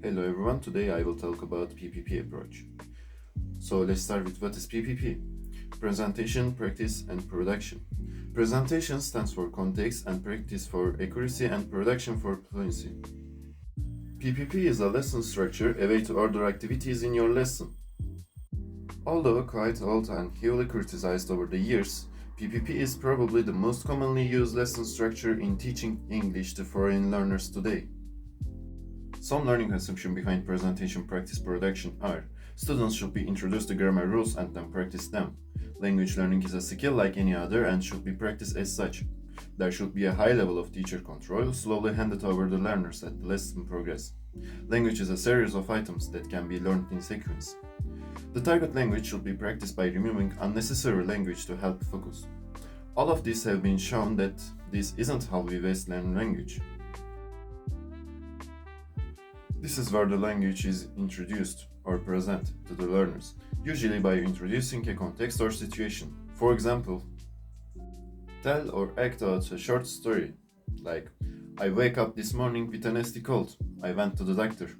Hello everyone, today I will talk about PPP approach. So let's start with what is PPP? Presentation, practice and production. Presentation stands for context and practice for accuracy and production for fluency. PPP is a lesson structure, a way to order activities in your lesson. Although quite old and heavily criticized over the years, PPP is probably the most commonly used lesson structure in teaching English to foreign learners today. Some learning assumptions behind presentation, practice, production are: students should be introduced to grammar rules and then practice them. Language learning is a skill like any other and should be practiced as such. There should be a high level of teacher control, slowly handed over to learners as the lesson progress. Language is a series of items that can be learned in sequence. The target language should be practiced by removing unnecessary language to help focus. All of these have been shown that this isn't how we best learn language. This is where the language is introduced or present to the learners, usually by introducing a context or situation. For example, tell or act out a short story, like, I wake up this morning with a nasty cold, I went to the doctor.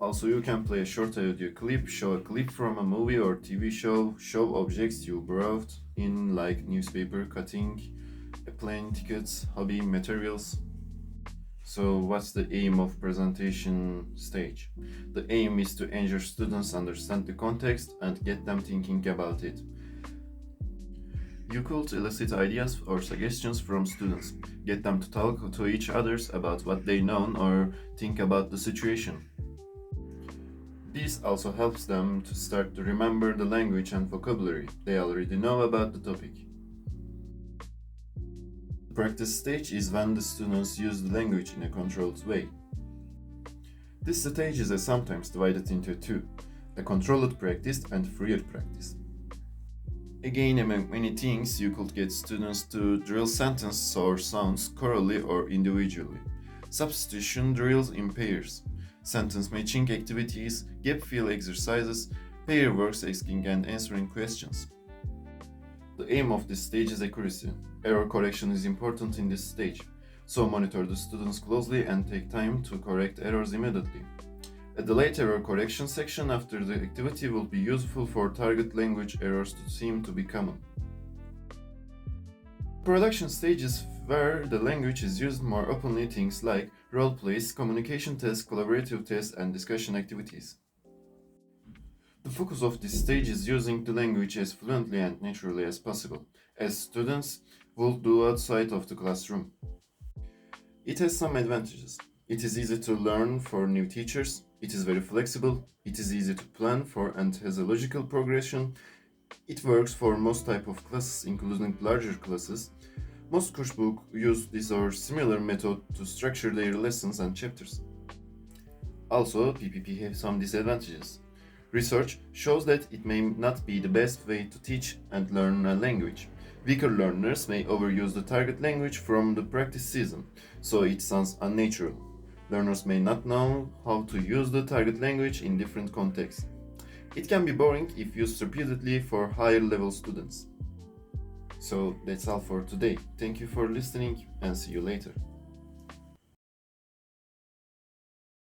Also, you can play a short audio clip, show a clip from a movie or TV show objects you brought in like newspaper cutting, a plane tickets, hobby materials. So what's the aim of presentation stage? The aim is to ensure students understand the context and get them thinking about it. You could elicit ideas or suggestions from students, get them to talk to each other about what they know or think about the situation. This also helps them to start to remember the language and vocabulary they already know about the topic. The practice stage is when the students use the language in a controlled way. This stage is sometimes divided into two: a controlled practice and freer practice. Again, among many things, you could get students to drill sentences or sounds chorally or individually. Substitution drills in pairs, sentence matching activities, gap fill exercises, pair works asking and answering questions. The aim of this stage is accuracy. Error correction is important in this stage, so monitor the students closely and take time to correct errors immediately. A delayed error correction section after the activity will be useful for target language errors to seem to be common. Production stage is where the language is used more openly, things like role plays, communication tests, collaborative tests, and discussion activities. The focus of this stage is using the language as fluently and naturally as possible, as students will do outside of the classroom. It has some advantages. It is easy to learn for new teachers, it is very flexible, it is easy to plan for and has a logical progression, it works for most type of classes including larger classes. Most coursebooks use this or similar method to structure their lessons and chapters. Also, PPP has some disadvantages. Research shows that it may not be the best way to teach and learn a language. Weaker learners may overuse the target language from the practice season, so it sounds unnatural. Learners may not know how to use the target language in different contexts. It can be boring if used repeatedly for higher level students. So that's all for today. Thank you for listening and see you later.